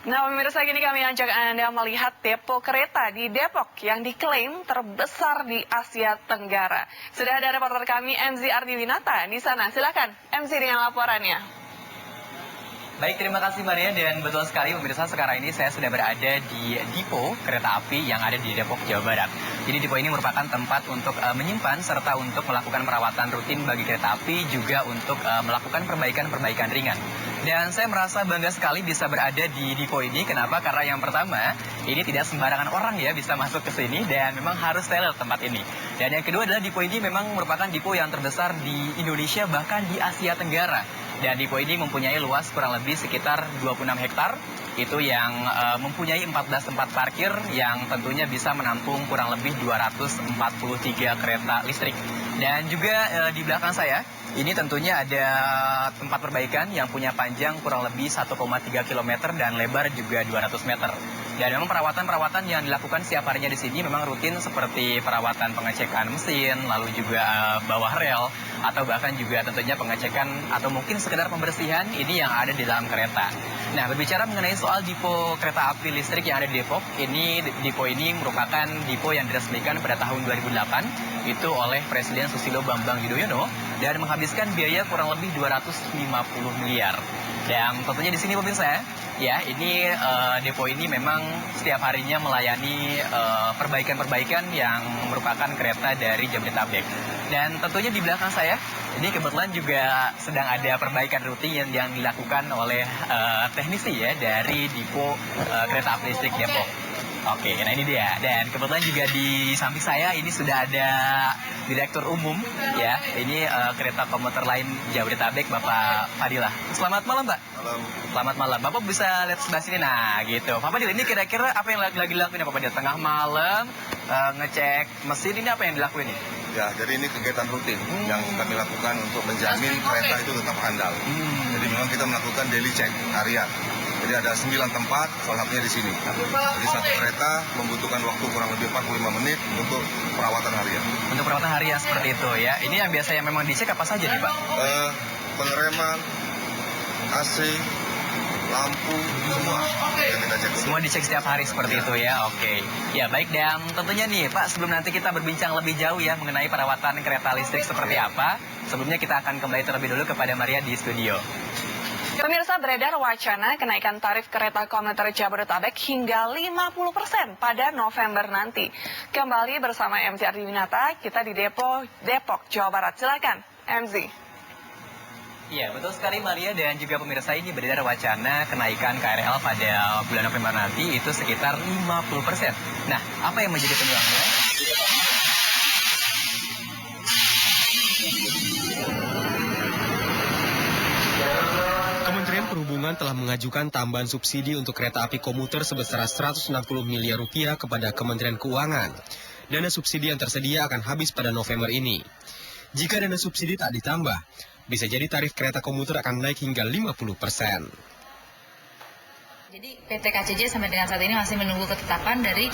Nah, pemirsa, kini kami ajak Anda melihat depo kereta di Depok yang diklaim terbesar di Asia Tenggara. Sudah ada reporter kami MZ Ardiwinata di sana. Silakan MZ dengan laporannya. Baik, terima kasih Maria, dan betul sekali pemirsa, sekarang ini saya sudah berada di depo kereta api yang ada di Depok, Jawa Barat. Jadi depo ini merupakan tempat untuk menyimpan serta untuk melakukan perawatan rutin bagi kereta api, juga untuk melakukan perbaikan-perbaikan ringan. Dan saya merasa bangga sekali bisa berada di depo ini. Kenapa? Karena yang pertama, ini tidak sembarangan orang ya bisa masuk ke sini, dan memang harus steril tempat ini. Dan yang kedua adalah depo ini memang merupakan depo yang terbesar di Indonesia, bahkan di Asia Tenggara. Dan depo ini mempunyai luas kurang lebih sekitar 26 hektar, itu yang mempunyai 14 tempat parkir yang tentunya bisa menampung kurang lebih 243 kereta listrik. Dan juga di belakang saya, ini tentunya ada tempat perbaikan yang punya panjang kurang lebih 1,3 km dan lebar juga 200 meter. Dan memang perawatan-perawatan yang dilakukan setiap harinya di sini memang rutin, seperti perawatan pengecekan mesin, lalu juga bawah rel, atau bahkan juga tentunya pengecekan atau mungkin sekedar pembersihan ini yang ada di dalam kereta. Nah, berbicara mengenai soal depo kereta api listrik yang ada di Depok, depo ini merupakan depo yang diresmikan pada tahun 2008 itu oleh Presiden Susilo Bambang Yudhoyono dan menghabiskan biaya kurang lebih 250 miliar. Dan tentunya di sini pemirsa, ya ini depo ini memang setiap harinya melayani perbaikan-perbaikan yang merupakan kereta dari Jabodetabek. Dan tentunya di belakang saya, ini kebetulan juga sedang ada perbaikan rutin yang dilakukan oleh teknisi ya dari depo kereta api listrik Depok. Oke, nah ini dia. Dan kebetulan juga di samping saya ini sudah ada Direktur Umum ya. Ini kereta komuter lain Jabodetabek, Bapak Fadilah. Selamat malam, Pak. Malam. Selamat malam. Bapak bisa lihat sebelah sini. Nah, gitu. Pak Fadil, ini kira-kira apa yang lagi dilakuin ya Pak Fadil? Tengah malam ngecek mesin, ini apa yang dilakuin ini? Ya, jadi ini kegiatan rutin yang kami lakukan untuk menjamin kereta itu tetap andal. Jadi memang kita melakukan daily check harian. Jadi ada 9 tempat, salah satunya di sini. Jadi satu kereta membutuhkan waktu kurang lebih 45 menit untuk perawatan harian. Untuk perawatan harian seperti itu ya. Ini yang biasanya memang dicek apa saja nih Pak? Pengereman, AC, lampu, semua yang kita cek. Semua dicek setiap hari seperti itu ya, oke. Ya baik, dan tentunya nih Pak, sebelum nanti kita berbincang lebih jauh ya mengenai perawatan kereta listrik seperti apa, sebelumnya kita akan kembali terlebih dulu kepada Maria di studio. Pemirsa, beredar wacana kenaikan tarif kereta komuter Jabodetabek hingga 50% pada November nanti. Kembali bersama MZ Ardiwinata, kita di Depok, Jawa Barat. Silakan, MZ. Iya, betul sekali Maria, dan juga pemirsa, ini beredar wacana kenaikan KRL pada bulan November nanti itu sekitar 50%. Nah, apa yang menjadi penyebabnya? Kementerian Perhubungan telah mengajukan tambahan subsidi untuk kereta api komuter sebesar 160 miliar rupiah kepada Kementerian Keuangan. Dana subsidi yang tersedia akan habis pada November ini. Jika dana subsidi tak ditambah, bisa jadi tarif kereta komuter akan naik hingga 50%. Jadi PT KCJ sampai dengan saat ini masih menunggu ketetapan dari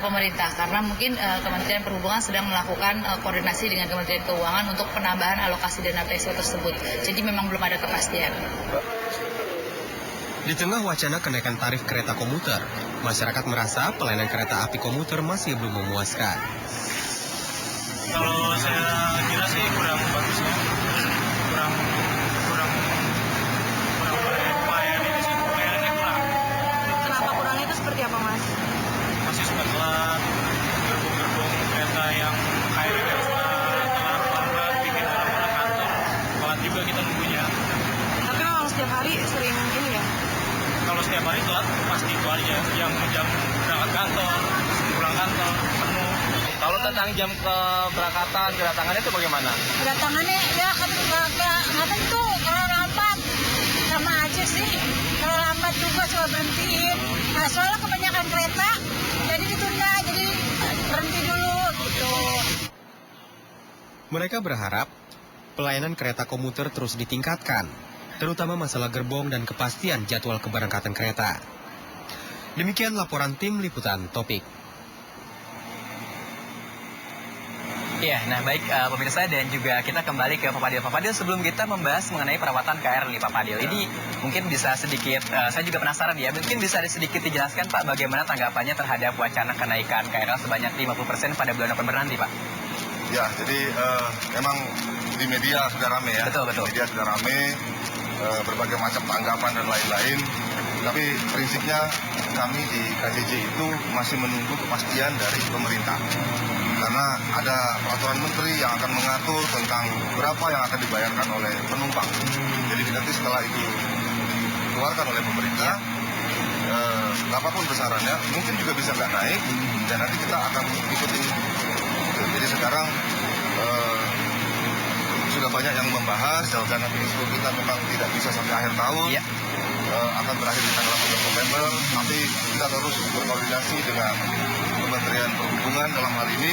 pemerintah, karena mungkin Kementerian Perhubungan sedang melakukan koordinasi dengan Kementerian Keuangan untuk penambahan alokasi dana PSO tersebut. Jadi memang belum ada kepastian. Di tengah wacana kenaikan tarif kereta komuter, masyarakat merasa pelayanan kereta api komuter masih belum memuaskan. Kalau saya kira sih kurang bagus ya, kurang pelayanan di situ, pelayanannya kurang. Kenapa kurang itu seperti apa, Mas? Masih suka telat, gerbong-gerbong kereta yang akhirnya telat lambat, bikin orang-orang kantor, telat juga kita nunggunya. Tapi memang setiap hari sering ini ya? Kalau setiap hari telat pasti itu aja, jam berangkat kantor, pulang kantor, penuh. Kalau tentang jam keberangkatan, kedatangannya itu bagaimana? Kedatangannya ya nggak tentu, kalau lambat sama aja sih, kalau lambat juga coba berhentiin. Nah, soalnya kebanyakan kereta jadi ditunda, jadi berhenti dulu gitu. Mereka berharap pelayanan kereta komuter terus ditingkatkan, terutama masalah gerbong dan kepastian jadwal keberangkatan kereta. Demikian laporan tim liputan Topik. Iya, nah baik pemirsa dan juga kita kembali ke Pak Fadil. Pak Fadil, sebelum kita membahas mengenai perawatan KRL nih Pak Fadil, ini mungkin bisa sedikit, saya juga penasaran ya, mungkin bisa sedikit dijelaskan Pak bagaimana tanggapannya terhadap wacana kenaikan KRL sebanyak 50% pada bulan November nanti Pak? Ya, jadi memang di media sudah rame ya. Betul. Di media sudah rame, berbagai macam tanggapan dan lain-lain. Tapi prinsipnya kami di KJJ itu masih menunggu kepastian dari pemerintah. Karena ada peraturan menteri yang akan mengatur tentang berapa yang akan dibayarkan oleh penumpang. Jadi nanti setelah itu dikeluarkan oleh pemerintah, berapapun besarannya, mungkin juga bisa nggak naik, dan nanti kita akan ikuti. Jadi sekarang sudah banyak yang membahas, karena Facebook kita memang tidak bisa sampai akhir tahun. Ya. Akan berakhir di tanggal 8 November, tapi kita terus berkoordinasi dengan Kementerian Perhubungan dalam hal ini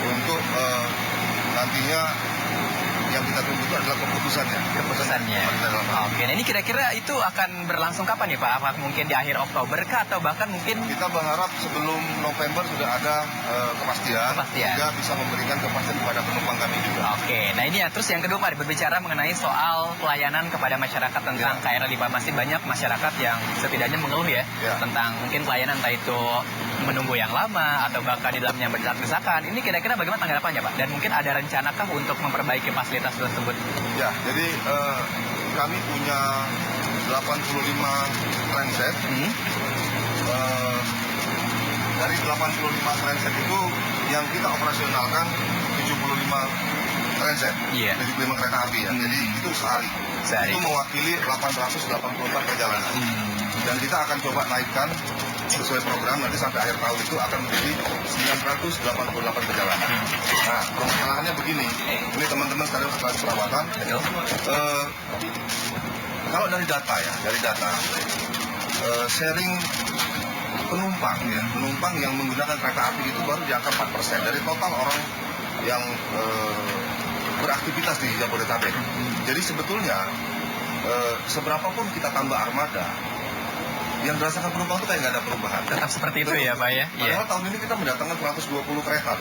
untuk nantinya yang kita tunggu itu adalah keputusannya. Oke, nah ini kira-kira itu akan berlangsung kapan nih Pak? Apakah mungkin di akhir Oktober kah atau bahkan mungkin? Kita berharap sebelum November sudah ada kepastian, sehingga bisa memberikan kepastian kepada penumpang kami juga. Oke, nah ini ya, terus yang kedua Pak, berbicara mengenai soal pelayanan kepada masyarakat tentang KRL Pak. Masih banyak masyarakat yang setidaknya mengeluh ya tentang mungkin pelayanan, entah itu menunggu yang lama atau bahkan di dalamnya berdesak-desakan. Ini kira-kira bagaimana tanggapannya Pak? Dan mungkin ada rencanakah untuk memperbaiki fasilitas tersebut? Ya, jadi kami punya 85 transit. Dari 85 transit itu yang kita operasionalkan 75 transit, 75 kereta api ya. Jadi itu sehari. Itu mewakili 884 perjalanan. Dan kita akan coba naikkan sesuai program, nanti sampai akhir tahun itu akan menjadi 988 perjalanan. Nah, permasalahannya begini, ini teman-teman sekalian setelah perawatan, kalau dari data ya, sharing penumpang yang menggunakan kereta api itu baru di angka 4% dari total orang yang beraktivitas di Jabodetabek. Jadi sebetulnya seberapapun kita tambah armada, yang dirasakan penumpang itu kayak nggak ada perubahan. Tetap seperti itu ya Pak ya? Padahal tahun ini kita mendatangkan 120 kereta.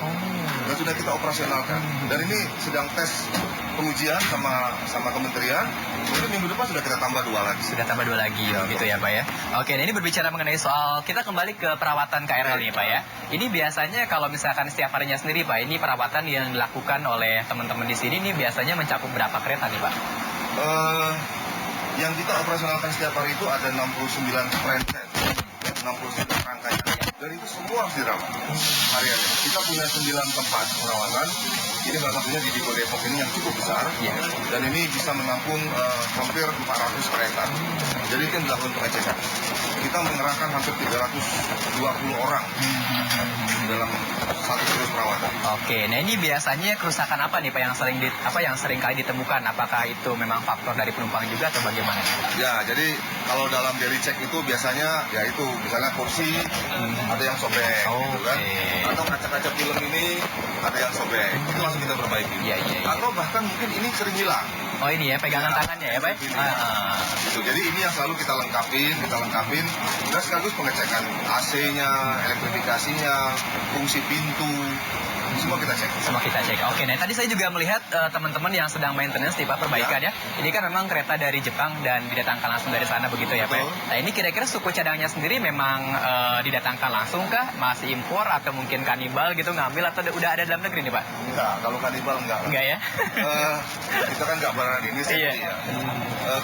Dan sudah kita operasionalkan. Dan ini sedang tes pengujian sama kementerian. Kemudian minggu depan sudah kita tambah 2 lagi. Sudah tambah 2 lagi gitu ya Pak ya? Oke, nah ini berbicara mengenai soal, kita kembali ke perawatan KRL nih Pak ya. Ini biasanya kalau misalkan setiap harinya sendiri Pak, ini perawatan yang dilakukan oleh teman-teman di sini ini biasanya mencakup berapa kereta nih Pak? Yang kita operasionalkan setiap hari itu ada 69 transit, 69 rangkaian, dan itu semua harus dirawat hariannya. Kita punya 9 tempat perawatan, ini salah satunya di Dipo Depok ini yang cukup besar, dan ini bisa menampung hampir 400 kereta. Jadi itu yang dilakukan pengecekan. Kita mengerahkan hampir 320 orang dalam satu terus perawatan. Oke, nah ini biasanya kerusakan apa nih Pak yang sering kali ditemukan? Apakah itu memang faktor dari penumpang juga atau bagaimana? Ya, jadi kalau dalam daily check itu biasanya ya itu misalnya kursi ada yang sobek, gitu kan? Atau kaca-kaca film ini ada yang sobek, itu langsung kita perbaiki. Atau bahkan mungkin ini sering hilang. Oh ini ya, pegangan tangannya ya Pak? Jadi ini yang selalu kita lengkapin, dan sekaligus pengecekan AC-nya, elektrifikasinya, fungsi pintu, semua kita cek. Oke, nah tadi saya juga melihat teman-teman yang sedang maintenance di Pak perbaikan ya. Ini kan memang kereta dari Jepang dan didatangkan langsung dari sana begitu ya Pak. Nah ini kira-kira suku cadangnya sendiri memang didatangkan langsung kah? Masih impor atau mungkin kanibal gitu ngambil atau udah ada dalam negeri nih Pak? Enggak, kalau kanibal enggak. Enggak ya? Kita kan enggak barang ini safety ya.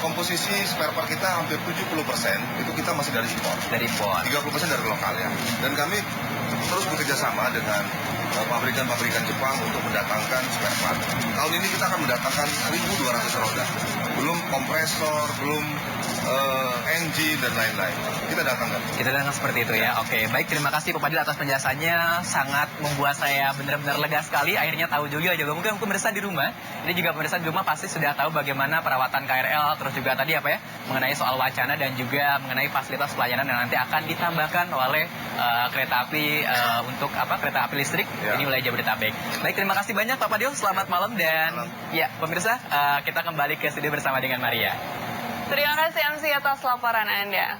Komposisi spare part kita hampir 70% itu kita masih dari impor. 30% dari lokal ya. Dan kami terus bekerja sama dengan pabrikan-pabrikan Jepang untuk mendatangkan spare part. Tahun ini kita akan mendatangkan 1.200 roda. Belum kompresor, belum engine dan lain-lain. Kita datangkan seperti itu ya. Oke, baik, terima kasih Pak Fadil atas penjelasannya. Sangat membuat saya benar-benar lega sekali. Akhirnya tahu juga mungkin pemirsa di rumah. Ini juga pemirsa di rumah pasti sudah tahu bagaimana perawatan KRL, terus juga tadi apa ya, mengenai soal wacana dan juga mengenai fasilitas pelayanan yang nanti akan ditambahkan oleh kereta api untuk kereta api listrik ini wilayah Jabodetabek. Baik, terima kasih banyak Pak Fadil. Selamat malam dan ya pemirsa, kita kembali ke studio bersama dengan Maria. Terima kasih MC atas laporan Anda.